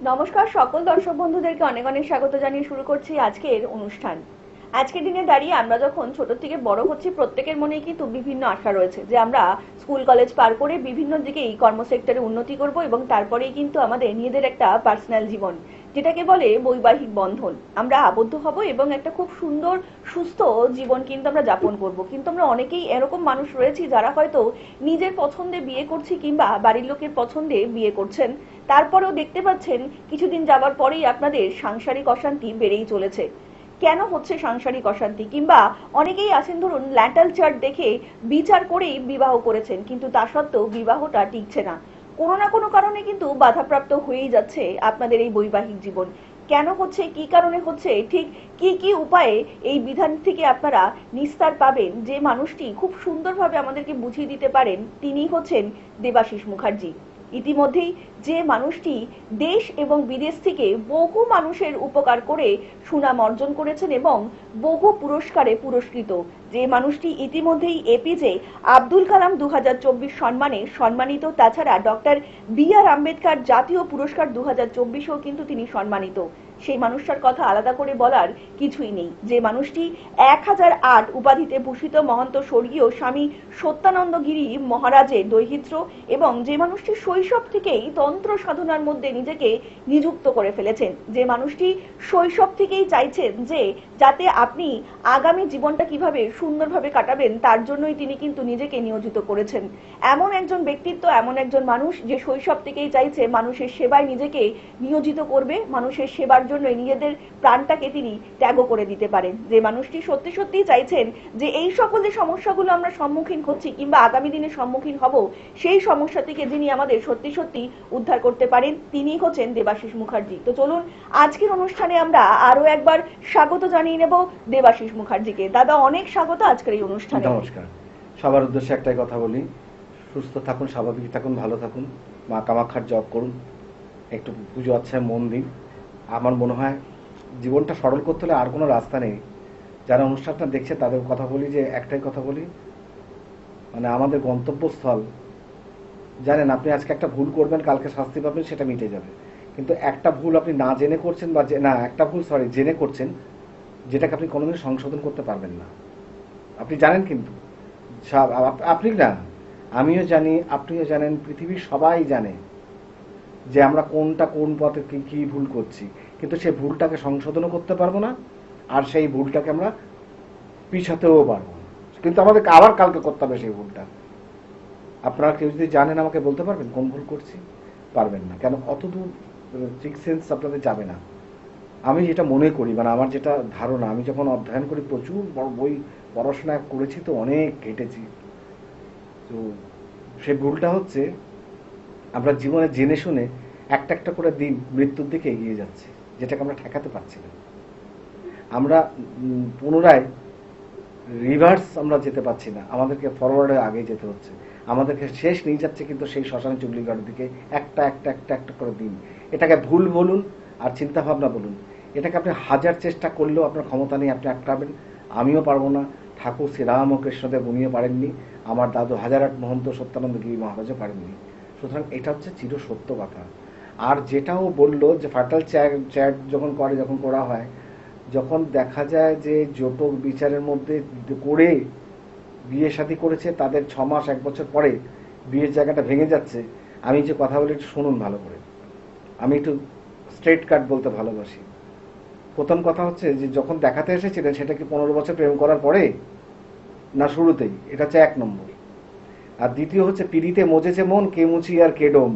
নমস্কার সকল দর্শক বন্ধুদেরকে অনেক অনেক স্বাগত জানিয়ে শুরু করছি আজকের অনুষ্ঠান। আজকের দিনে দাঁড়িয়ে আমরা যখন ছোট থেকে বড় হচ্ছি প্রত্যেকের মনেই কিন্তু বিভিন্ন আশা রয়েছে যে আমরা স্কুল কলেজ পার করে বিভিন্ন দিকেই কর্মসেক্টরে উন্নতি করব এবং তারপরেই কিন্তু আমাদের নিজেদের একটা পার্সোনাল জীবন, যেটাকে বলে বৈবাহিক বন্ধন, আমরা আবদ্ধ হব এবং একটা খুব সুন্দর সুস্থ জীবন কিন্তু আমরা যাপন করব। কিন্তু আমরা অনেকেই এরকম মানুষ রয়েছি যারা হয়তো নিজের পছন্দে বিয়ে করছি কিংবা বাড়ির লোকের পছন্দে বিয়ে করছেন, তারপরেও দেখতে পাচ্ছেন কিছুদিন যাবার পরেই আপনাদের সাংসারিক অশান্তি বেড়েই চলেছে। কেন হচ্ছে সাংসারিক অশান্তি? কিংবা অনেকেই আছেন ধরুন ল্যাটাল চার্ট দেখে বিচার করেই বিবাহ করেছেন, কিন্তু তা সত্ত্বেও বিবাহটা টিকছে না, কোনো না কোনো কারণে কিন্তু বাধাপ্রাপ্ত হয়েই যাচ্ছে আপনাদের এই বৈবাহিক জীবন। কেন হচ্ছে, কি কারণে হচ্ছে, ঠিক কি কি উপায়ে এই বিধান থেকে আপনারা নিস্তার পাবেন, যে মানুষটি খুব সুন্দরভাবে আমাদেরকে বুঝিয়ে দিতে পারেন তিনি হচ্ছেন দেবাশিস মুখার্জি। ইতিমধ্যেই যে মানুষটি দেশ এবং বিদেশ থেকে বহু মানুষের উপকার করে সুনাম অর্জন করেছেন এবং বহু পুরস্কারে পুরস্কৃত, যে মানুষটি ইতিমধ্যেই এপিজে আব্দুল কালাম 2024 সম্মানে সম্মানিত, তাছাড়া ডক্টর বি আর আম্বেদকর জাতীয় পুরস্কার 2024-এও কিন্তু তিনি সম্মানিত, সেই মানুষটার কথা আলাদা করে বলার কিছুই নেই। যে মানুষটি 1008 উপাধিতে ভূষিত মহন্ত স্বর্গীয় স্বামী সত্যানন্দ গিরি মহারাজের দৈহিত্র, এবং যে মানুষটি শৈশব থেকেই তন্ত্র সাধনার মধ্যে নিজেকে নিযুক্ত করে ফেলেছেন, যে মানুষটি শৈশব থেকেই চাইছেন যে যাতে আপনি আগামী জীবনটা কিভাবে সুন্দরভাবে কাটাবেন তার জন্যই তিনি কিন্তু নিজেকে নিয়োজিত করেছেন। এমন একজন ব্যক্তিত্ব, এমন একজন মানুষ যে শৈশব থেকেই চাইছে মানুষের সেবায় নিজেকে নিয়োজিত করবে, মানুষের সেবার জন্য নিজেদের প্রাণটাকে তিনি ত্যাগ করে দিতে পারেন, যে মানুষটি সত্যি সত্যি চাইছেন যে এই সকল যে সমস্যাগুলো আমরা সম্মুখীন হচ্ছি কিংবা আগামী দিনে সম্মুখীন হব, সেই সমস্যা থেকে যিনি আমাদের সত্যি সত্যি উদ্ধার করতে পারেন তিনি হচ্ছেন দেবাশিস মুখার্জি। তো চলুন আজকের অনুষ্ঠানে আমরা আরো একবার স্বাগত জানিয়ে নেব দেবাশিস মুখার্জিকে। দাদা, অনেক স্বাগত আজকের এই অনুষ্ঠানে। নমস্কার। সবার উদ্দেশ্যে একটাই কথা বলি, সুস্থ থাকুন, স্বাভাবিক থাকুন, ভালো থাকুন, মা কামাখ্যার জপ করুন, একটু পুজো আচ্ছায় মন দিন। আমার মনে হয় জীবনটা সরল করতে হলে আর কোনো রাস্তা নেই। যারা অনুষ্ঠানটা দেখছে তাদের কথা বলি, যে একটাই কথা বলি, মানে আমাদের গন্তব্যস্থল, জানেন আপনি আজকে একটা ভুল করবেন, কালকে শাস্তি পাবেন, সেটা মিটে যাবে। কিন্তু একটা ভুল আপনি না জেনে করছেন, বা না একটা ভুল জেনে করছেন, যেটাকে আপনি কোনোদিন সংশোধন করতে পারবেন না। আপনি জানেন, কিন্তু আপনি না, আমিও জানি, আপনিও জানেন, পৃথিবীর সবাই জানে যে আমরা কোনটা কোন পথে কি কি ভুল করছি, কিন্তু সেই ভুলটাকে সংশোধনও করতে পারবো না, আর সেই ভুলটাকে আমরা পিছাতেও পারবো না। কিন্তু আমাদেরকে আবার কালকে করতে হবে সেই ভুলটা। আপনারা কেউ যদি জানেন আমাকে বলতে পারবেন কোন ভুল করছি? পারবেন না। কেন? অতদূর সিক্স সেন্স আপনাদের যাবে না। আমি যেটা মনে করি, মানে আমার যেটা ধারণা, আমি যখন অধ্যয়ন করি, প্রচুর বই পড়াশোনা করেছি, তো অনেক ঘেটেছি, তো সেই ভুলটা হচ্ছে আমরা জীবনে জেনে শুনে একটা একটা করে দিন মৃত্যুর দিকে এগিয়ে যাচ্ছে, যেটাকে আমরা ঠেকাতে পারছি না। আমরা পুনরায় রিভার্স আমরা যেতে পারছি না, আমাদেরকে ফরওয়ার্ডে আগে যেতে হচ্ছে, আমাদেরকে শেষ নিয়ে যাচ্ছে কিন্তু সেই শ্মশান চুগলিগড়ের দিকে, একটা একটা একটা একটা করে দিন। এটাকে ভুল বলুন আর চিন্তাভাবনা বলুন, এটাকে আপনি হাজার চেষ্টা করলেও আপনার ক্ষমতা নেই, আপনি আটকাবেন। আমিও পারবো না, ঠাকুর শ্রীরাম ও কৃষ্ণদেব উনিও পারেননি, আমার দাদু 1008 মহন্ত সত্যানন্দ গিরি মহারাজও পারেননি। সুতরাং এটা হচ্ছে চির সত্য কথা। আর যেটাও বললো যে ফার্টাল চ্যাট যখন করা হয়, যখন দেখা যায় যে জটক বিচারের মধ্যে করে বিয়ে শাদী করেছে, তাদের 6 মাস 1 বছর পরে বিয়ের জায়গাটা ভেঙে যাচ্ছে। আমি যে কথা বলি একটু শুনুন ভালো করে, আমি একটু স্ট্রেট কাট বলতে ভালোবাসি। প্রথম কথা হচ্ছে যে যখন দেখাতে এসেছিলেন, সেটা কি 15 বছর প্রেম করার পরে না শুরুতেই? এটা হচ্ছে 1 নম্বর। আর দ্বিতীয় হচ্ছে পিড়িতে মজেছে মন, কে মুচি আর কে ডোম।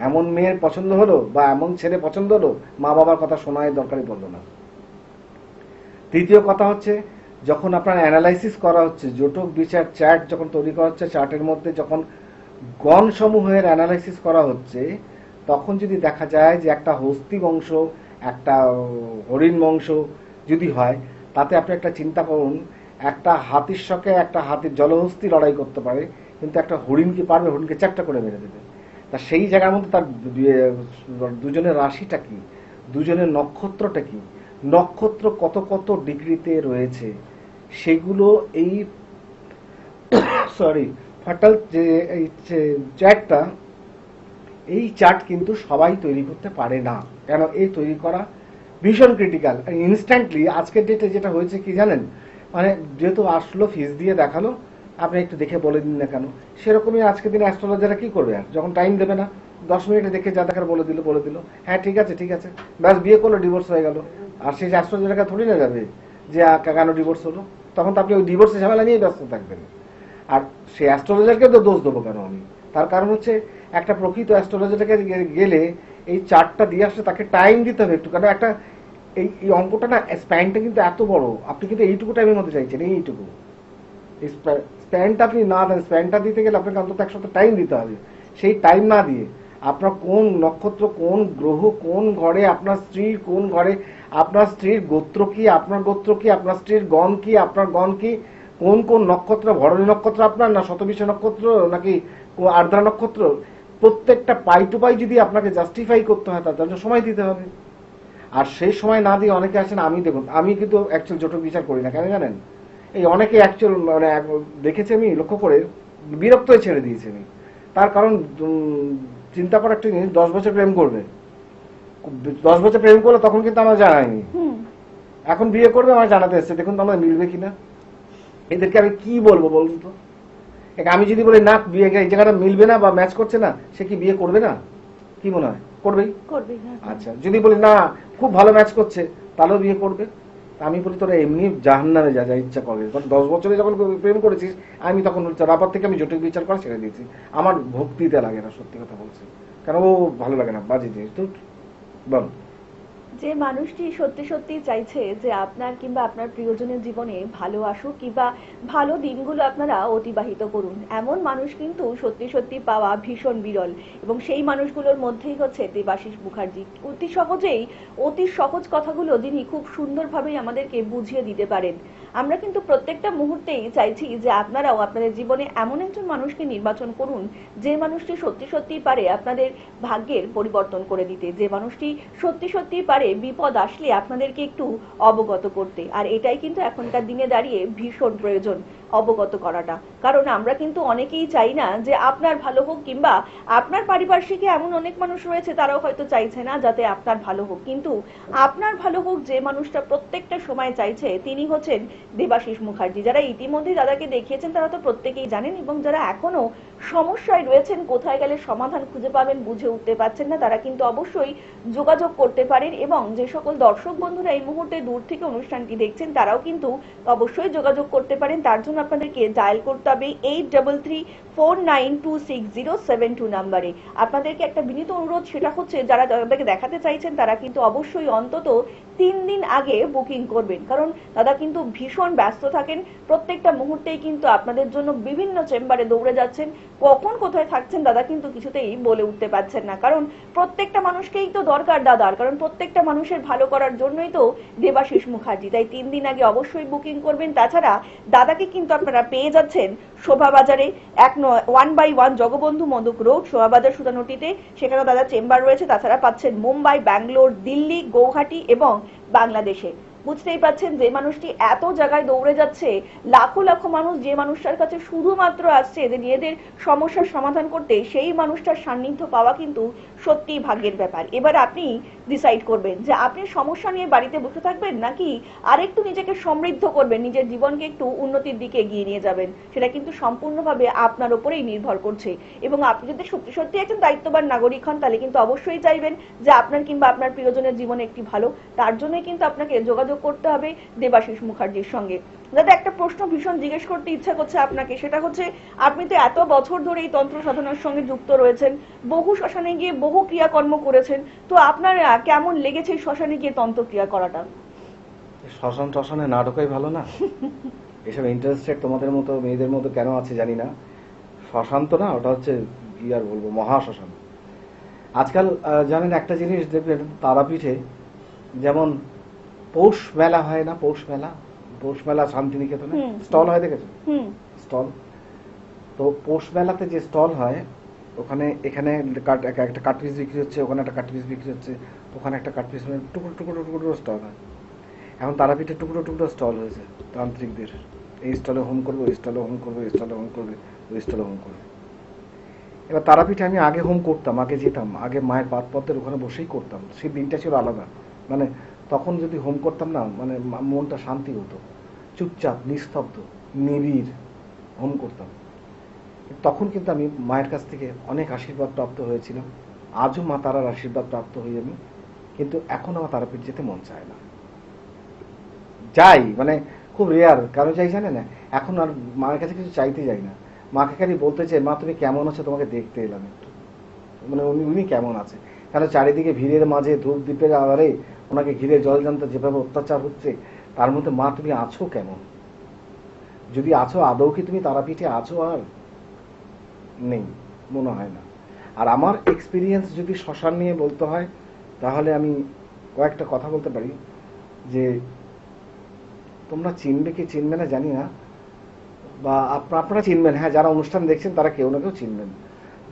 এমন মেয়ের পছন্দ হলো বা এমন ছেলে পছন্দ হলো, মা বাবার কথা শোনায় দরকারই পড়লো না। তৃতীয় কথা হচ্ছে যখন আপনার অ্যানালাইসিস করা হচ্ছে, জটক বিচার চার্ট যখন তৈরি করা হচ্ছে, চার্টের মধ্যে যখন গণসমূহের অ্যানালাইসিস করা হচ্ছে, তখন যদি দেখা যায় যে একটা হস্তি বংশ, একটা হরিণ বংশ যদি হয়, তাতে আপনি একটা চিন্তা করুন, একটা হাতির সঙ্গে একটা হাতির জলহস্তি লড়াই করতে পারে, কিন্তু একটা হরিণ কি পারবে? হরিণকে চারটা করে মেরে দেবে। তা সেই জায়গার মধ্যে তার দুজনের রাশিটা কি, দুজনের নক্ষত্রটা কি, নক্ষত্র কত কত ডিগ্রিতে রয়েছে, সেগুলো এই ফাটাল যে চ্যাটটা এই চার্ট কিন্তু সবাই তৈরি করতে পারে না। কেন? এই তৈরি করা ভীষণ ক্রিটিক্যাল। ইনস্ট্যান্টলি আজকের ডেটে যেটা হয়েছে কি জানেন, মানে যেহেতু আসলো ফিস দিয়ে দেখালো, আপনি একটু দেখে বলে দিন না কেন, সেরকমই আজকের দিনে অ্যাস্ট্রোলজাররা কি করবে? আর যখন টাইম দেবে না, 10 মিনিটে দেখে যা দেখার বলে দিল, হ্যাঁ ঠিক আছে ঠিক আছে, ব্যাস বিয়ে করলো, ডিভোর্স হয়ে গেল। আর সেই অ্যাস্ট্রোলজারকে থোড়ি না যাবে যে কেন ডিভোর্স হলো, তখন তো আপনি ওই ডিভোর্সের ঝামেলা নিয়ে ব্যস্ত থাকবেন। আর সেই অ্যাস্ট্রোলজারকে তো দোষ দেবো কেন আমি? তার কারণ হচ্ছে একটা প্রকৃত অ্যাস্ট্রোলজারকে গেলে এই চার্টটা দিয়ে আসলে তাকে টাইম দিতে হবে একটু, কারণ একটা এই অঙ্কটা না, স্প্যানটা কিন্তু এত বড়, আপনি কিন্তু এইটুকু টাইমের মধ্যে চাইছেন, এইটুকু স্প্যানটা আপনি না দেন, স্প্যানটা দিতে গেলে আপনাকে অন্তত এক সপ্তাহ টাইম দিতে হবে। সেই টাইম না দিয়ে আপনার কোন নক্ষত্র, কোন গ্রহ, কোন ঘরে আপনার স্ত্রীর, কোন ঘরে আপনার স্ত্রীর গোত্র কি, আপনার গোত্র কি, আপনার স্ত্রীর গণ কি, আপনার গণ কি, কোন কোন নক্ষত্র, ভরণী নক্ষত্র আপনার না শতবিষা নক্ষত্র নাকি আর্দ্রা নক্ষত্র, প্রত্যেকটা পাই টু পাই যদি আপনাকে জাস্টিফাই করতে হয়, তার জন্য সময় দিতে হবে। আর সেই সময় না দিয়ে অনেকে আসেন, আমি দেখুন আমি কিন্তু অ্যাকচুয়াল জটক বিচার করি না, কেন জানেন? এই অনেকে অ্যাকচুয়াল মানে দেখেছি আমি লক্ষ্য করে, বিরক্ত হয়ে ছেড়ে দিয়েছি আমি। তার কারণ চিন্তা করার একটা জিনিস, 10 বছর প্রেম করবে, 10 বছর প্রেম করলে তখন কিন্তু আমার জানায়নি, এখন বিয়ে করবে আমার জানাতে এসছে, দেখুন তো আমার মিলবে কিনা। এদেরকে আমি কি বলবো বলুন তো? আমি যদি বলি না বিয়ে এই জায়গাটা মিলবে না বা ম্যাচ করছে না, সে কি বিয়ে করবে না? কি মনে হয় করবেই? আচ্ছা, যদি বলি না খুব ভালো ম্যাচ করছে, তাহলেও বিয়ে করবে। আমি বলি তোরা এমনি জাহান্নামে যা যা ইচ্ছা করবে। 10 বছরে যখন প্রেম করেছিস, আমি তখন রাপার থেকে আমি জটিল বিচার করা ছেড়ে দিয়েছি। আমার ভক্তিতে লাগে না, সত্যি কথা বলছি, কারণ ও ভালো লাগে না, বাজে জিনিস। তো বল, যে মানুষটি সত্যি সত্যি চাইছে যে আপনার কিংবা আপনার প্রিয়জনের জীবনে ভালো আসুক কিংবা ভালো দিনগুলো আপনারা অতিবাহিত করুন, এমন মানুষ কিন্তু সত্যি সত্যি পাওয়া ভীষণ বিরল। এবং সেই মানুষগুলোর মধ্যেই হচ্ছে দেবাশিস মুখার্জি। অতি সহজেই, অতি সহজ কথাগুলো যিনি খুব সুন্দরভাবেই আমাদেরকে বুঝিয়ে দিতে পারেন। আমরা কিন্তু প্রত্যেকটা মুহূর্তেই চাইছি যে আপনারাও আপনাদের জীবনে এমন একজন মানুষকে নির্বাচন করুন, যে মানুষটি সত্যি সত্যি পারে আপনাদের ভাগ্যের পরিবর্তন করে দিতে, যে মানুষটি সত্যি সত্যি পারে বিপদ আসলে আপনাদেরকে একটু অবগত করতে। আর এটাই কিন্তু এখনকার দিনে দাঁড়িয়ে ভীষণ প্রয়োজন, অবগত করাটা। কারণ আমরা কিন্তু অনেকেই চাই না যে আপনার ভালো হোক, কিংবা আপনার পারিপার্শ্বিকে এমন অনেক মানুষ রয়েছে তারাও হয়তো চাইছে না যাতে আপনার ভালো হোক, কিন্তু আপনার ভালো হোক যে মানুষটা প্রত্যেকটা সময় চাইছে তিনি হচ্ছেন দেবাশিস মুখার্জি। যারা ইতিমধ্যে দাদাকে দেখিয়েছেন তারা তো প্রত্যেকেই জানেন, এবং যারা এখনো সমস্যায় রয়েছেন, কোথায় গেলে সমাধান খুঁজে পাবেন বুঝে উঠতে পারছেন না, তারা কিন্তু অবশ্যই যোগাযোগ করতে পারেন। এবং যে সকল দর্শক বন্ধুরা এই মুহূর্তে দূর থেকে অনুষ্ঠানটি দেখছেন তারাও কিন্তু অবশ্যই যোগাযোগ করতে পারেন। তার জন্য আপনাদেরকে ডায়াল করতে হবে 8334926072 নাম্বারে। আপনাদেরকে একটা বিনীত অনুরোধ, সেটা হচ্ছে যারা দাদাকে দেখাতে চাইছেন তারা কিন্তু অবশ্যই অন্তত 3 দিন আগে বুকিং করবেন, কারণ দাদা কিন্তু ভীষণ ব্যস্ত থাকেন। প্রত্যেকটা মুহূর্তেই কিন্তু আপনাদের জন্য বিভিন্ন চেম্বারে দৌড়ে যাচ্ছেন, কখন কোথায় থাকছেন দাদা কিন্তু কিছুতেই বলে উঠতে পারছেন না। কারণ প্রত্যেকটা মানুষকেই তো দরকার দাদার, কারণ প্রত্যেকটা মানুষের ভালো করার জন্যই তো দেবাশিস মুখার্জি। তাই 3 দিন আগে অবশ্যই বুকিং করবেন। তাছাড়া দাদাকে কিন্তু আপনারা পেয়ে যাচ্ছেন শোভাবাজারে 1/1 জগবন্ধু মধুক রোড, শোভাবাজার সুতানুটিতে, সেখানে দাদা চেম্বার রয়েছে। তাছাড়া পাচ্ছেন মুম্বাই, ব্যাঙ্গালোর, দিল্লি, গৌহাটি এবং বাংলাদেশে। বুঝতেই পাচ্ছেন যে মানুষটি এত জায়গায় দৌড়ে যাচ্ছে, লাখো লাখো মানুষ যে মানুষটার কাছে শুধুমাত্র আসছে যে নিজেদের সমস্যার সমাধান করতে, সেই মানুষটার সান্নিধ্য পাওয়া কিন্তু সত্যিই ভাগ্যের ব্যাপার। এবার আপনি ডিসাইড করবেন যে আপনি সমস্যা নিয়ে বাড়িতে বসে থাকবেন, নাকি আরেকটু নিজেকে সমৃদ্ধ করবেন, নিজের জীবনকে একটু উন্নতির দিকে এগিয়ে নিয়ে যাবেন। সেটা কিন্তু সম্পূর্ণভাবে আপনার উপরেই নির্ভর করছে। এবং আপনি যদি সত্যি সত্যি একজন দায়িত্ববান নাগরিক হন, তাহলে কিন্তু অবশ্যই চাইবেন যে আপনার কিংবা আপনার প্রিয়জনের জীবনে একটি ভালো, তার জন্যই কিন্তু আপনাকে যোগাযোগ করতে হবে দেবাশিস মুখার্জির সঙ্গে। দাদা একটা প্রশ্ন ভীষণ জিজ্ঞেস করতে ইচ্ছা করছে আপনাকে, সেটা হচ্ছে আপনি তো এত বছর ধরে এই তন্ত্র সাধনার সঙ্গে যুক্ত রয়েছেন, বহু শ্মশানে গিয়ে বহু ক্রিয়াকর্ম করেছেন, তো আপনার কেমন লেগেছে এই শ্মশানে গিয়ে তন্ত্র ক্রিয়া করাটা? শ্মশান টশানে না ঢোকাই ভালো না? এসব ইন্টারেস্টেড তোমাদের মতো মেয়েদের মতো কেন আছে জানি না। শ্মশান তো না, ওটা হচ্ছে কি আর বলবো, মহা শ্মশান। আজকাল জানেন একটা জিনিস দেখবেন, তারাপীঠে যেমন পৌষ মেলা হয় না, পৌষ মেলা শান্তিনিকেতনে স্টল হয়, দেখেছো স্টল? তো পৌষ মেলাতে যে স্টল হয়, ওখানে এখানে একটা কাঠ পিস বিক্রি হচ্ছে, ওখানে একটা কাঠ পিস বিক্রি হচ্ছে, ওখানে একটা কাঠ পিস, টুকরো টুকরো টুকরো স্টল হয়। এখন তারাপীঠে টুকরো টুকরো স্টল হয়েছে তান্ত্রিকদের, এই স্টলে হোম করবে, ওই স্টলে হোম করবে, এই স্টলে হোম করবে, ওই স্টলে হোম করবে। এবার তারাপীঠে আমি আগে হোম করতাম, আগে যেতাম, আগে মায়ের পাদপদ্মের ওখানে বসেই করতাম, সেই দিনটা ছিল আলাদা। মানে তখন যদি হোম করতাম না, মানে মনটা শান্তি হতো, চুপচাপ নিস্তব্ধ নিবিড় হোম করতাম। তখন কিন্তু আমি মায়ের কাছ থেকে অনেক আশীর্বাদ প্রাপ্ত হয়েছিলাম। আজও মা তারার আশীর্বাদ প্রাপ্ত হই আমি, কিন্তু এখন আমার তারাপীঠ যেতে মন চায় না। যাই মানে খুব রেয়ার, কারণ যাই জানে না, এখন আর মায়ের কাছে কিছু চাইতে যাই না। মাকে খালি বলতে চাই, মা তুমি কেমন আছো, তোমাকে দেখতে এলাম একটু, মানে উনি কেমন আছে। কারণ চারিদিকে ভিড়ের মাঝে ধূপ দ্বীপের আড়ালে ওনাকে ঘিরে জলযন্ত্র যেভাবে অত্যাচার হচ্ছে, তার মধ্যে মা তুমি আছো কেমন, যদি আছো আদৌ কি তুমি তারাপীঠে আছো? আর নেই, মনে হয় না। আর আমার এক্সপিরিয়েন্স যদি শ্মশান নিয়ে বলতে হয়, তাহলে আমি কয়েকটা কথা বলতে পারি। যে তোমরা চিনবে কি চিনবে না জানি না, বা আপনারা চিনবেন, হ্যাঁ যারা অনুষ্ঠান দেখছেন তারা কেউ না কেউ চিনবেন।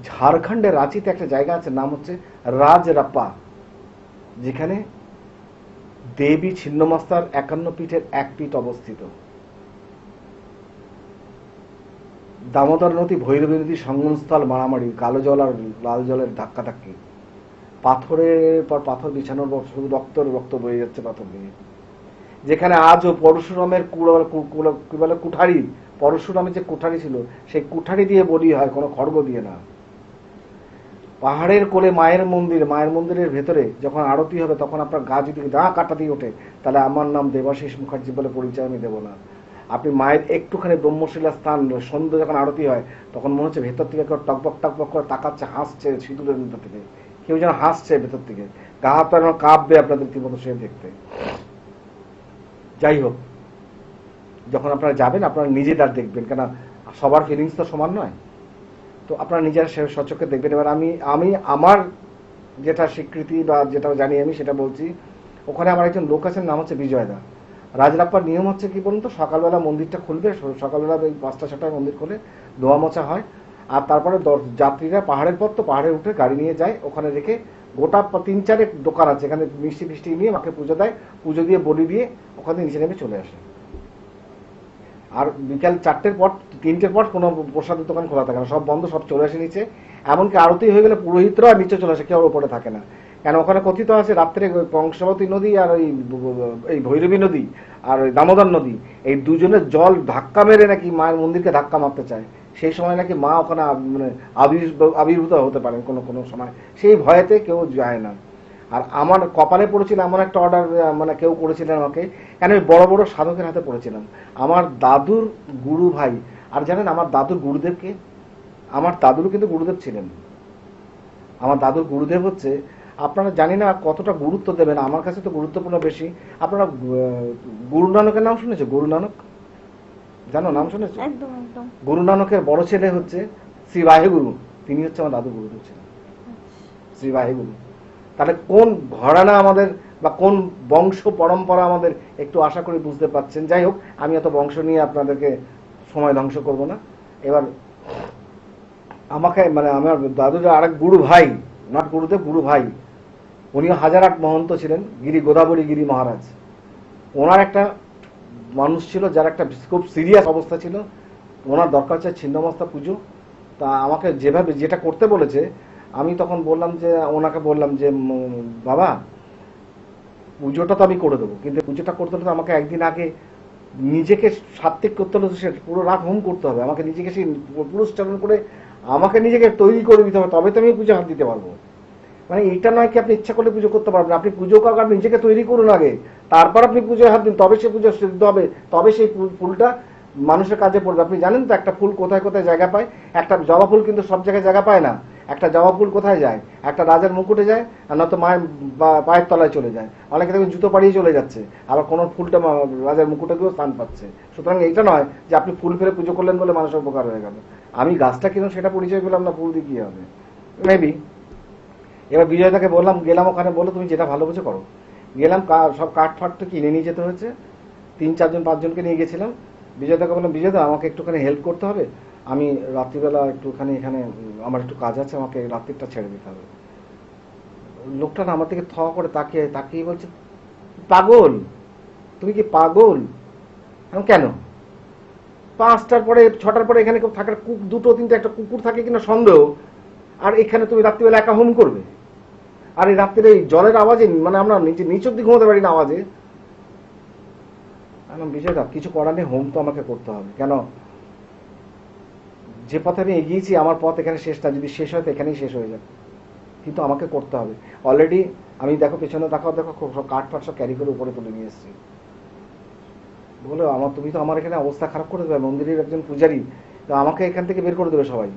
ঝাড়খণ্ডের রাঁচিতে একটা জায়গা আছে, নাম হচ্ছে রাজরাপ্পা, যেখানে দেবী ছিন্নমস্তার 51 পীঠের এক পীঠ অবস্থিত। দামোদর নদী ভৈরবী নদী সঙ্গমস্থল মারামারি, কালো জল আর লাল জলের ধাক্কাধাক্কি, পাথরের পর পাথর বিছানোর পর শুধু রক্ত বয়ে যাচ্ছে পাথর দিয়ে। যেখানে আজও পরশুরামের কি বলে কুঠারি, পরশুরামের যে কুঠারি ছিল সেই কুঠারি দিয়ে বলি হয়, কোনো খড়গ দিয়ে না। পাহাড়ের কোলে মায়ের মন্দিরের ভেতরে যখন আরতি হবে, তখন আপনার গা যদি কাটা দিয়ে ওঠে, তাহলে আমার নাম দেবাশিস মুখার্জি বলে পরিচয় আমি দেবো না। আপনি মায়ের একটুখানি ব্রহ্মশিলা স্থান, সন্ধ্যে যখন আরতি হয়, তখন মনে হচ্ছে ভেতর থেকে কেউ টকবক করে তাকাচ্ছে, হাসছে সিঁদুরের ভেতর থেকে, কেউ যেন হাসছে ভেতর থেকে, গা হাত পা কাঁপবে আপনাদের রীতিমতো সে দেখতে। যাই হোক, যখন আপনারা যাবেন আপনারা নিজেদের দেখবেন, কেন সবার ফিলিংস তো সমান নয়, তো আপনারা নিজেরা সচক্ষে দেখবেন। এবার আমি আমার যেটা স্বীকৃতি বা যেটা জানি আমি সেটা বলছি। ওখানে আমার একজন লোক আছেন, নাম হচ্ছে বিজয়দা। রাজরাপ্পার নিয়ম হচ্ছে কি বলুন তো, সকালবেলা মন্দিরটা খুলবে, সকালবেলা ওই 5টা-6টায় মন্দির খুলে ধোয়া মোছা হয়, আর তারপরে যাত্রীরা পাহাড়ের পর তো পাহাড়ে উঠে গাড়ি নিয়ে যায়, ওখানে রেখে গোটা 3-4 দোকান আছে, এখানে মিষ্টি ফিষ্টি নিয়ে মাকে পুজো দেয়, পুজো দিয়ে বলি দিয়ে ওখানে নিচে নেমে চলে আসে। আর বিকাল 4টের পর 3টের পর কোনো প্রসাদের দোকান খোলা থাকে না, সব বন্ধ, সব চলে আসে নিচে। এমনকি আরতি হয়ে গেলে পুরোহিতরা নিচে চলে আসে, কেউ ওপরে থাকে না। কেন ওখানে কথিত আছে রাত্রে কংসাবতী নদী আর এই ভৈরবী নদী আর ওই দামোদর নদী, এই দুজনের জল ধাক্কা মেরে নাকি মায়ের মন্দিরকে ধাক্কা মারতে চায়। সেই সময় নাকি মা ওখানে মানে আবির্ভূত হতে পারেন কোনো কোনো সময়, সেই ভয়েতে কেউ যায় না। আর আমার কপালে পড়েছিল এমন একটা অর্ডার, মানে কেউ করেছিলেন আমাকে, কেন আমি বড় বড় সাধকের হাতে পড়েছিলাম। আমার দাদুর গুরু ভাই, আর জানেন আমার দাদুর গুরুদেবকে, আমার দাদুরও কিন্তু গুরুদেব ছিলেন। আমার দাদুর গুরুদেব হচ্ছে, আপনারা জানি না কতটা গুরুত্ব দেবেন, আমার কাছে তো গুরুত্বপূর্ণ বেশি। আপনারা গুরু নানকের নাম শুনেছো? গুরু নানক জানো, নাম শুনেছো? একদম একদম। গুরু নানকের বড় ছেলে হচ্ছে শ্রী বাহেগুরু, তিনি হচ্ছে আমার দাদু গুরুদেব ছিলেন, শ্রী বাহেগুরু। তাহলে কোন ঘরানা আমাদের বা কোন বংশ পরম্পরা আমাদের একটু আশা করি বুঝতে পারছেন। যাই হোক, আমি এত বংশ নিয়ে আপনাদেরকে সময় ধ্বংস করব না। এবার আমাকে মানে আমার দাদুর আরেক গুরু ভাই, নট গুরুদেব, গুরু ভাই, উনিও 1008 মহন্ত ছিলেন, গোদাবরী গিরি মহারাজ। ওনার একটা মানুষ ছিল যার একটা খুব সিরিয়াস অবস্থা ছিল, ওনার দরকার হচ্ছে ছিন্নমস্তা পুজো। তা আমাকে যেভাবে যেটা করতে বলেছে, আমি তখন বললাম যে, ওনাকে বললাম যে বাবা পুজোটা তো আমি করে দেবো, কিন্তু পুজোটা করতে হলে তো আমাকে একদিন আগে নিজেকে সাত্ত্বিক করতে হলে সে পুরো রাত হোম করতে হবে, আমাকে নিজেকে সেই পুরো স্ট্রাগল করে আমাকে নিজেকে তৈরি করে দিতে হবে, তবে তো আমি পুজো হাত দিতে পারবো। মানে এটা নয় কি আপনি ইচ্ছা করলে পুজো করতে পারবেন, আপনি পুজো করার আপনি নিজেকে তৈরি করুন আগে, তারপর আপনি পুজোয় হাত দিন, তবে সে পুজো সিদ্ধ হবে, তবে সেই ফুলটা মানুষের কাজে পড়বে। আপনি জানেন তো একটা ফুল কোথায় কোথায় জায়গা পায়? একটা জবা ফুল কিন্তু সব জায়গায় জায়গা পায় না। একটা জবা ফুল কোথায় যায়? একটা রাজার মুকুটে যায়, আর নয়তো মায়ের পায়ের তলায় চলে যায়, অনেকে দেখবেন জুতো পাড়িয়ে চলে যাচ্ছে, আবার কোনো ফুলটা রাজার মুকুটে গিয়েও স্থান পাচ্ছে। সুতরাং এইটা নয় যে আপনি ফুল ফেলে পুজো করলেন বলে মানুষের উপকার হয়ে গেল। আমি গাছটা কিনুন সেটা পরিচয় পেলাম না, ফুল দিয়ে কি হবে? মেবি। এবার বিজয়দাকে বললাম, গেলাম ওখানে, বললো তুমি যেটা ভালো বুঝে করো। গেলাম, সব কাঠ ফাট তো কিনে নিয়ে যেতে হয়েছে, 3-4 জন 5 জনকে নিয়ে গেছিলাম। বিজয়দাকে বললাম, বিজয়দা আমাকে একটুখানি হেল্প করতে হবে, আমি রাত্রিবেলা একটুখানি এখানে আমার একটু কাজ আছে, আমাকে রাত্রিটা ছেড়ে দিতে হবে। লোকটা না আমার থেকে থ করে তাকিয়ে বলছে, পাগল, তুমি কি পাগল? কেন 5টার পরে 6টার পরে এখানে কেউ থাকার, 2-3টে একটা কুকুর থাকে কিনা সন্দেহ, আর এখানে তুমি রাত্রিবেলা একা হোম করবে, আর এই রাত্রিরে এই জলের আওয়াজে মানে আমরা নিচ অব্দি ঘুমাতে পারি না আওয়াজে। বিজয় দা কিছু করার নেই, হোম তো আমাকে করতে হবে। কেন, যে পথে আমি এগিয়েছি আমার পথ এখানে শেষ না, যদি শেষ হয় তো এখানেই শেষ হয়ে যাবে, কিন্তু আমাকে করতে হবে। অলরেডি আমি দেখো পেছনে দেখো সব কাঠ ফাট সব ক্যারি করে উপরে তুলে নিয়ে এসেছি। বলো আমার, তুমি তো আমার এখানে অবস্থা খারাপ করে দেবে, মন্দিরের একজন পূজারী, তো আমাকে এখান থেকে বের করে দেবে সবাই।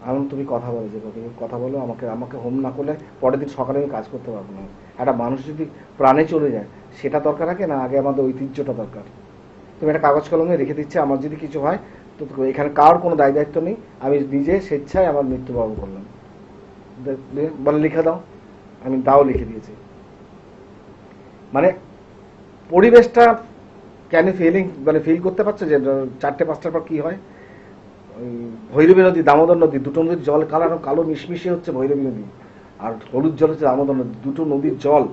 আমি তুমি কথা বলো, যে তুমি কথা বলো, আমাকে হোম না করলে পরের দিন সকালে আমি কাজ করতে পারবো না। একটা মানুষ যদি প্রাণে চলে যায় সেটা দরকার আগে না, আগে আমাদের ঐতিহ্যটা দরকার। তুমি একটা কাগজ কলমে রেখে দিচ্ছে, আমার যদি কিছু হয় তো এখানে কার কোনো দায় দায়িত্ব নেই, আমি নিজে স্বেচ্ছায় আমার মৃত্যুবরণ করলাম, বলে লিখে দাও, আমি তাও লিখে দিয়েছি। মানে পরিবেশটা ক্যান ইউ ফিলিং, মানে ফিল করতে পারছো যে 4টে-5টার পর কি হয়? ওই ভৈরবী নদী, দামোদর নদী, দুটো নদীর জল কালো মিশমিশে হচ্ছে ভৈরবী নদী, আর হলুদ জল হচ্ছে দামোদর নদী। দুটো নদীর জল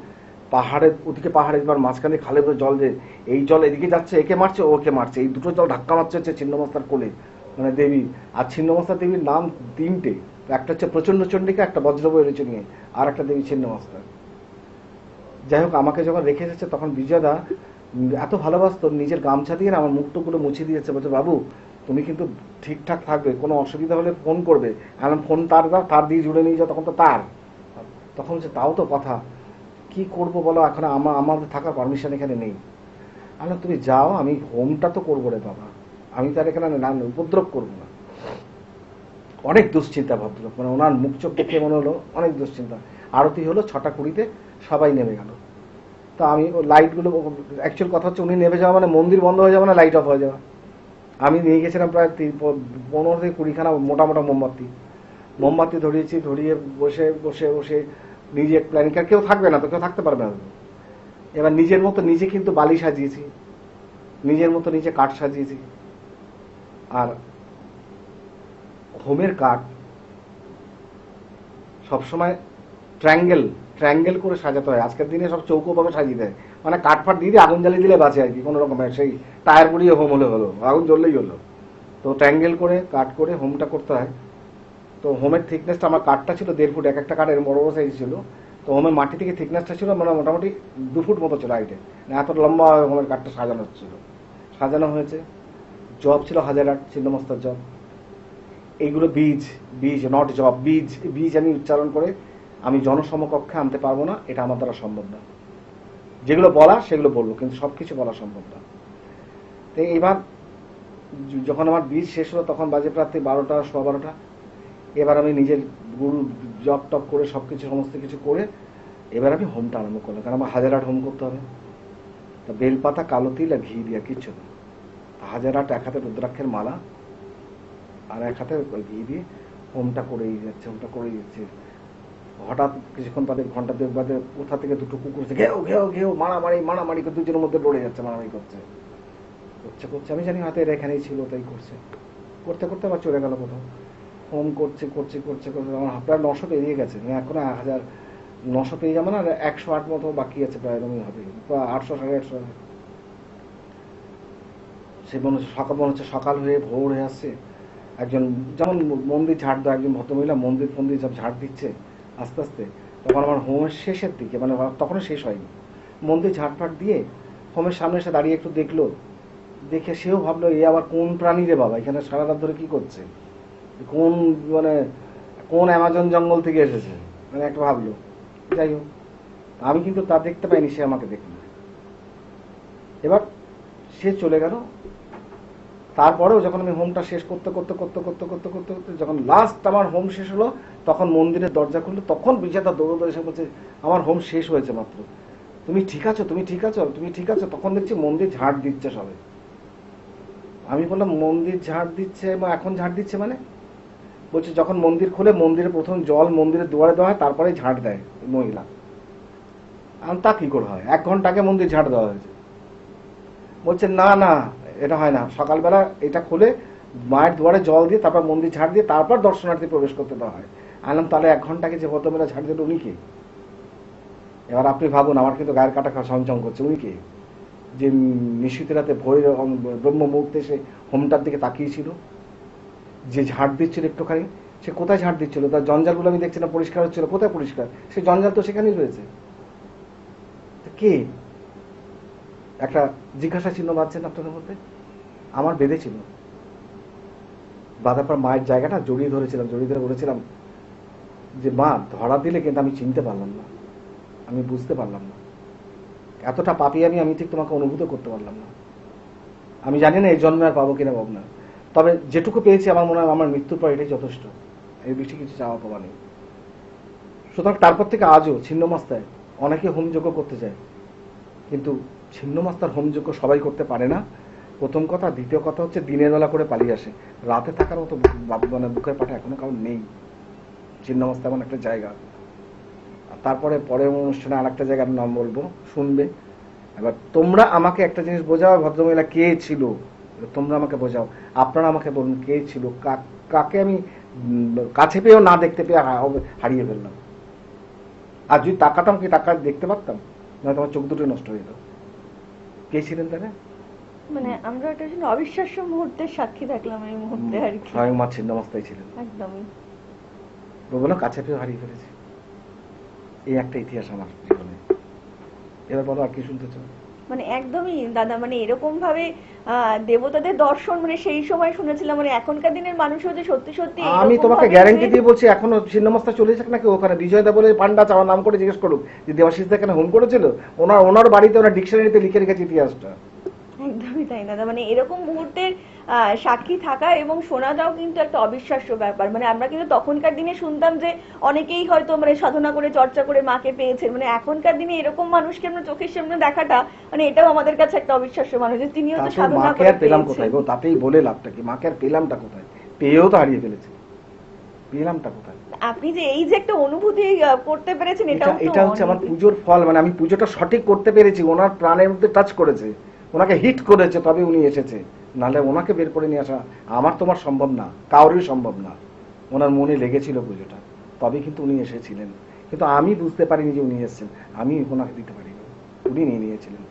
পাহাড়ের ওদিকে, পাহাড়ের এবার মাঝখানে খালের জল, যে এই জল এদিকে যাচ্ছে, একে মারছে ওকে মারছে, এই দুটো জল ধাক্কা মারছে হচ্ছে ছিন্নমস্তার কোলে, মানে দেবী। আর ছিন্নমস্তা দেবীর নাম 3টে, একটা হচ্ছে প্রচন্ড চণ্ডিকা, একটা বজ্রবয় রয়েছে নিয়ে, আর একটা দেবী ছিন্নমস্তা। যাই হোক, আমাকে যখন রেখে এসেছে তখন বিজয়দা এত ভালোবাসতো, নিজের গামছা দিয়ে না আমার মুখটুকুলো মুছে দিয়েছে, বলছে বাবু তুমি কিন্তু ঠিকঠাক থাকবে, কোনো অসুবিধা হলে ফোন করবে। এখন ফোন তার দাও, তার দিয়ে জুড়ে নিয়ে যাও, তখন তো তার, তখন হচ্ছে তাও তো কথা, কি করব বলো, এখন আমাদের থাকার পারমিশন এখানে নেই। আমি তুমি যাও, আমি হোমটা তো করবো রে বাবা, আমি তার এখানে না উপদ্রব করবো না। অনেক দুশ্চিন্তা ভদ্রলোক, মানে ওনার মুখ চোখ দেখে মনে হলো অনেক দুশ্চিন্তা। আরতি হলো 6:20, সবাই নেমে গেল। তো আমি লাইটগুলো, অ্যাকচুয়াল কথা হচ্ছে উনি নেমে যাওয়া মানে মন্দির বন্ধ হয়ে যাবে না, লাইট অফ হয়ে যাওয়া। আমি নিয়ে গেছিলাম প্রায় 15 থেকে 20খানা মোটা মোটা মোমবাতি ধরিয়েছি, ধরিয়ে বসে বসে বসে নিজে প্ল্যানিং, কেউ থাকবে না তো, কেউ থাকতে পারবে না। এবার নিজের মতো নিজে কিন্তু বালি সাজিয়েছি, নিজের মতো নিজে কাঠ সাজিয়েছি। আর হোমের কাঠ সবসময় ট্রায়াঙ্গেল করে সাজাতে হয়, আজকের দিনে সব চৌকোভাবে সাজিয়ে দেয়, মানে কাঠ ফাট দিয়ে আগুন জ্বালিয়ে দিলে বাঁচে আর কি, কোনো রকমের সেই টায়ার পুড়িয়ে হোম হলো, আগুন জ্বললেই হলো। তো ট্রায়াঙ্গেল করে কাঠ করে হোমটা করতে হয়। তো হোমের থিকনেসটা, আমার কাঠটা ছিল 1.5 ফুট, এক একটা কাঠ এর বড় বড় সাইজ ছিল। তো হোমের মাটি থেকে থিকনেসটা ছিল মানে মোটামুটি 2 ফুট মতো ছিল হাইটে, এত লম্বা হোমের কাঠটা সাজানো হয়েছে। জব ছিল 1008 ছিন্নমস্তার জব। এইগুলো বীজ নট জব, বীজ আমি উচ্চারণ করে আমি জনসমকক্ষে আনতে পারবো না, এটা আমার দ্বারা সম্ভব না। যেগুলো বলা সেগুলো বলবো, কিন্তু সবকিছু বলা সম্ভব না। তো এবার যখন আমার বীজ শেষ হলো তখন বাজে প্রায় 12টা 12:15। এবার আমি নিজের গুরু জপ টপ করে সবকিছু সমস্ত কিছু করে এবার আমি হোমটা আরম্ভ করলাম, কারণ আমার 1008 হোম করতে হবে। তা বেলপাতা, কালো তিল আর ঘি দিয়ে, কিচ্ছু না। 1008 এক হাতে রুদ্রাক্ষের মালা আর এক হাতে ঘি দিয়ে হোমটা করেই যাচ্ছে। হঠাৎ কিছুক্ষণ বাদে, ঘন্টা 2 বাদে কোথা থেকে দুটো কুকুর ঘেউ মারামারি করে দুজনের মধ্যে লড়ে যাচ্ছে, মারামারি করছে। আমি জানি হয়তো এরা এখানেই ছিল, তাই করতে আবার চলে গেল কোথাও। হোম করছে আমার প্রায় 900 পেরিয়ে গেছে, এখন 1900 পেয়ে যাবে না, 108 মতো বাকি আছে, প্রায় এরকমই হবে, 800 850। সে মনে হচ্ছে সকাল হয়ে ভোর হয়ে আসছে। একজন যেমন মন্দির ঝাড় দেয়, একজন ভদ্রমহিলা মন্দির সব ঝাড় দিচ্ছে আস্তে আস্তে। তখন আমার হোমের শেষের দিকে, মানে তখনও শেষ হয়নি, মন্দির ঝাড়ফাট দিয়ে হোমের সামনে এসে দাঁড়িয়ে একটু দেখলো, দেখে সেও ভাবলো এ আবার কোন প্রাণী রে বাবা, এখানে সারা রাত ধরে কি করছে, কোন অ্যামাজন জঙ্গল থেকে এসেছে, মানে একটা ভাবলো। যাই হোক, আমি কিন্তু তা দেখতে পাইনি, সে আমাকে দেখলো। এবার সে চলে গেল। তারপরেও যখন আমি হোমটা শেষ করতে যখন লাস্ট আমার হোম শেষ হলো, তখন মন্দিরের দরজা খুললো, তখন বিজেতা দৌড়ে এসে বলছে আমার হোম শেষ হয়েছে মাত্র, তুমি ঠিক আছো? তখন দেখছি মন্দির ঝাড় দিচ্ছে সবে। আমি বললাম মন্দির ঝাড় দিচ্ছে, এখন ঝাড় দিচ্ছে মানে? বলছে যখন মন্দির খোলে, মন্দিরে প্রথম জল মন্দিরের দুয়ারে দেওয়া হয়, তারপরে ঝাড় দেয় মহিলা। তা কি করে হয়? 1 ঘন্টা আগে মন্দির ঝাড় দেওয়া হয়েছে। বলছে না এটা হয় না, সকালবেলা এটা খুলে মায়ের দুয়ারে জল দিয়ে তারপর মন্দির ঝাড় দিয়ে তারপর দর্শনার্থী প্রবেশ করতে দেওয়া হয়। আনলাম তাহলে 1 ঘন্টা আগে যে ভদ্রমেলা ঝাড় দিল উনি কে? এবার আপনি ভাবুন, আমার কিন্তু গায়ের কাটা চমচম করছে, উনি কে? যে নিশীত রাতে ব্রহ্ম মুহূর্তে সে হোমটার দিকে তাকিয়েছিল, যে ঝাড় দিচ্ছিল একটুখানি, সে কোথায় ঝাড় দিচ্ছিল? তার জঞ্জালগুলো আমি দেখছি না পরিষ্কার হচ্ছিল, কোথায় পরিষ্কার? সে জঞ্জাল তো সেখানেই রয়েছে। তো কে? একটা জিজ্ঞাসা চিহ্ন বাঁধছেন আপনাদের মধ্যে? আমার বেঁধেছিল। বাঁধার পর মায়ের জায়গাটা জড়িয়ে ধরেছিলাম, জড়িয়ে ধরে বলেছিলাম যে মা, ধরা দিলে কিন্তু আমি চিনতে পারলাম না, আমি বুঝতে পারলাম না, এতটা পাপী আমি ঠিক তোমাকে অনুভূত করতে পারলাম না। আমি জানি না এই জন্মে আর পাবো কিনা পাবো না, তবে যেটুকু পেয়েছি আমার মনে হয় আমার মৃত্যুর পর এটাই যথেষ্ট, এই বেশি কিছু চাওয়া পাওয়া নেই। সুতরাং তারপর থেকে আজও ছিন্নমস্তায় অনেকে হোমযজ্ঞ করতে যায়, কিন্তু ছিন্নমস্তার হোমযজ্ঞ সবাই করতে পারে না, প্রথম কথা। দ্বিতীয় কথা হচ্ছে দিনের বেলা করে পালিয়ে আসে, রাতে থাকার মতো মানে বুকের পাটা এখনো কারণ নেই। ছিন্নমস্তা এমন একটা জায়গা। আর তারপরে পরের অনুষ্ঠানে আর একটা জায়গার নাম বলবো, শুনবে। এবার তোমরা আমাকে একটা জিনিস বোঝাও, ভদ্রমহিলা কে ছিল, তোমরা আমাকে বোঝাও, আপনারা আমাকে বলুন কে ছিল, কাকে আমি কাছে পেয়েও না দেখতে পেয়ে হারিয়ে ফেললাম। আর যদি তাকাতাম, কি টাকা দেখতে পারতাম না, তোমার চোখ দুটো নষ্ট হয়ে যেত। কে ছিলেন তারা? মানে আমরা একটা অবিশ্বাস্য মুহূর্তের সাক্ষী থাকলাম এই মুহূর্তে আর কি। স্বয়ং মা ছিন্নমস্তায় ছিলেন, একদমই। বলো কাছে পেয়েও হারিয়ে ফেলেছি। এই একটা ইতিহাস আমার জীবনে। এবার বলো আর কি শুনতে চাও? মানে একদমই দাদা, মানে এরকম ভাবে দেবতাদের দর্শন মানে সেই সময় শুনেছিলাম, মানে এখনকার দিনের মানুষও যে সত্যি সত্যি আমি এরকম তোমাকে ভাবে গ্যারান্টি যে- দিয়ে বলছি, এখনো ছিন্নমস্তা চলে যাক নাকি ওখানে বিজয় দা বলে পান্ডা চাওয়ার নাম করে জিজ্ঞেস করুক যে দেবাশিস দা এখানে হোম করেছিল, ওনার বাড়িতে ওনার ডিকশনারিতে লিখে রেখেছে ইতিহাসটা। একদমই তাই দাদা, মানে এরকম মুহূর্তের সাক্ষী থাকা এবং শোনাটাও কিন্তু একটা অবিশ্বাস্য ব্যাপার। মানে আমরা কিন্তু তখনকার দিনে শুনতাম যে অনেকেই হয়তো মানে সাধনা করে চর্চা করে মাকে পেয়েছেন, মানে এখনকার দিনে এরকম মানুষকে আমরা চোখের সামনে দেখাটা মানে এটাও আমাদের কাছে একটা অবিশ্বাস্য মানুষ যে তিনিও তো তাতে সাধনা মাকে করে আর পেলাম পেয়েছেন। কোথায় গো? তাতেই বলে লাভটা কি? মাকে আর পেলামটা কোথায়? পেয়েও তো হারিয়ে ফেলেছে, পেলামটা কোথায়? আপনি যে এই যে একটা অনুভূতি করতে পেরেছেন, এটাও তো এটা হচ্ছে আমার অনেক। পুজোর ফল। মানে আমি পুজোটা সঠিক করতে পেরেছি, ওনার প্রাণের মধ্যে টাচ করেছে, ওনাকে হিট করেছে, তবে উনি এসেছে। নাহলে ওনাকে বের করে নিয়ে আসা আমার তোমার সম্ভব না, কারোরই সম্ভব না। ওনার মনে লেগেছিল পুজোটা, তবে কিন্তু উনি এসেছিলেন। কিন্তু আমি বুঝতে পারিনি যে উনি এসেছেন, আমি ওনাকে দিতে পারিনি, উনি নিয়ে নিয়েছিলেন।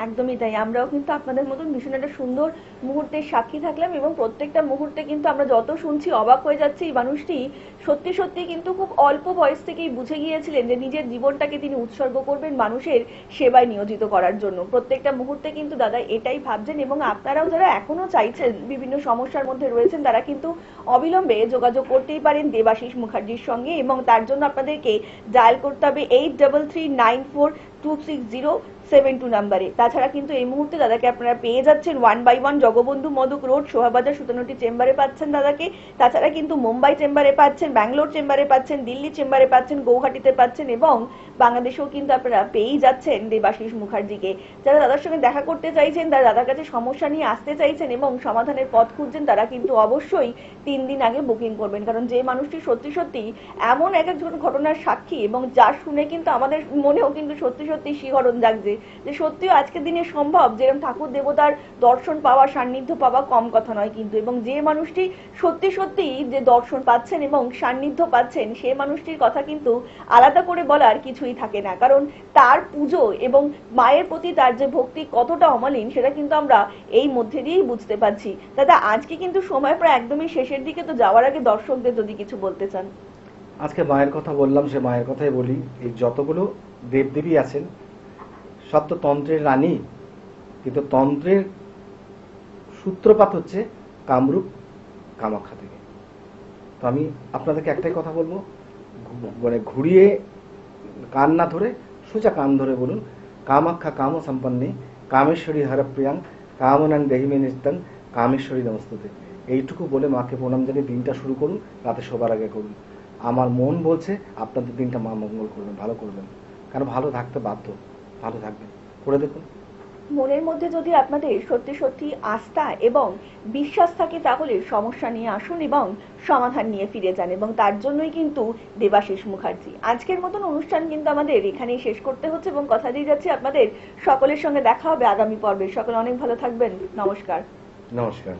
একদমই তাই, আমরাও কিন্তু আপনাদের মতন ভীষণ একটা সুন্দর মুহূর্তের সাক্ষী থাকলাম এবং প্রত্যেকটা মুহূর্তে কিন্তু আমরা যত শুনছি অবাক হয়ে যাচ্ছি। এই মানুষটি সত্যি সত্যি কিন্তু খুব অল্প বয়স থেকেই বুঝে গিয়েছিলেন যে নিজের জীবনটাকে তিনি উৎসর্গ করবেন মানুষের সেবায় নিয়োজিত করার জন্য। প্রত্যেকটা মুহূর্তে কিন্তু দাদা এটাই ভাবছেন এবং আপনারাও যারা এখনো চাইছেন, বিভিন্ন সমস্যার মধ্যে রয়েছেন, তারা কিন্তু অবিলম্বে যোগাযোগ করতেই পারেন দেবাশিস মুখার্জির সঙ্গে এবং তার জন্য আপনাদেরকে ডায়াল করতে হবে 8339426072 নাম্বারে। তাছাড়া কিন্তু এই মুহূর্তে দাদাকে আপনারা পেয়ে যাচ্ছেন 1/1 জগবন্ধু মদক রোড, শোভাবাজার, সুতানুটি চেম্বারে পাচ্ছেন দাদাকে। তাছাড়া কিন্তু মুম্বাই চেম্বারে পাচ্ছেন, ব্যাঙ্গালোর চেম্বারে পাচ্ছেন, দিল্লি চেম্বারে পাচ্ছেন, গৌহাটিতে পাচ্ছেন এবং বাংলাদেশেও কিন্তু আপনারা পেয়েই যাচ্ছেন দেবাশিস মুখার্জিকে। যারা দাদার সঙ্গে দেখা করতে চাইছেন, যারা দাদার কাছে সমস্যা নিয়ে আসতে চাইছেন এবং সমাধানের পথ খুঁজছেন, তারা কিন্তু অবশ্যই 3 দিন আগে বুকিং করবেন, কারণ যে মানুষটি সত্যি সত্যি এমন এক একজন ঘটনার সাক্ষী এবং যা শুনে কিন্তু আমাদের মনেও কিন্তু সত্যি সত্যি শিহরণ জাগছে যে সত্যিও আজকের দিনে সম্ভব যেরকম ঠাকুর দেবতার দর্শন পাওয়া, সান্নিধ্য পাওয়া কম কথা নয় কিন্তু। এবং যে মানুষটি সত্যি সত্যি যে দর্শন পাচ্ছেন এবং সান্নিধ্য পাচ্ছেন, সেই মানুষটির কথা কিন্তু আলাদা করে বলার কিছুই থাকে না, কারণ তার পুজো এবং মায়ের প্রতি তার যে ভক্তি কতটা অমলিন সেটা কিন্তু আমরা এই মধ্যে দিয়েই বুঝতে পারছি। দাদা আজকে কিন্তু সময় প্রায় একদমই শেষের দিকে, তো যাওয়ার আগে দর্শকদের যদি কিছু বলতে চান। আজকে মায়ের কথা বললাম, সে মায়ের কথাই বলি। এই যতগুলো দেবদেবী আছেন সব তো তন্ত্রের রানী, কিন্তু তন্ত্রের সূত্রপাত হচ্ছে কামরূপ কামাখ্যা থেকে। তো আমি আপনাদেরকে একটাই কথা বলবো, মানে ঘুরিয়ে কান না ধরে সোজা কান ধরে বলুন, কামাখ্যা কাম সম্পন্নে কামেশ্বরী হরপ্রিয়াং কামনাং দেহিমে নিস্তাং কামেশ্বরী নমস্তুতে। এইটুকু বলে মাকে প্রণাম জানিয়ে দিনটা শুরু করুন, রাতে শোবার আগে করুন। আমার মন বলছে আপনাদের দিনটা মা মঙ্গল করবেন, ভালো করবেন, কারণ ভালো থাকতে বাধ্য, ভালো থাকবেন, করে দেখুন। মনের মধ্যে যদি আপনাদের সত্যি সত্যি আস্থা এবং বিশ্বাস থাকে তাহলে সমস্যা নিয়ে আসুন এবং সমাধান নিয়ে ফিরে যান, এবং তার জন্যই কিন্তু দেবাশিস মুখার্জি। আজকের মতন অনুষ্ঠান কিন্তু আমাদের এখানেই শেষ করতে হচ্ছে এবং কথা দিয়ে যাচ্ছি আপনাদের সকলের সঙ্গে দেখা হবে আগামী পর্বে। সকলে অনেক ভালো থাকবেন, নমস্কার। নমস্কার।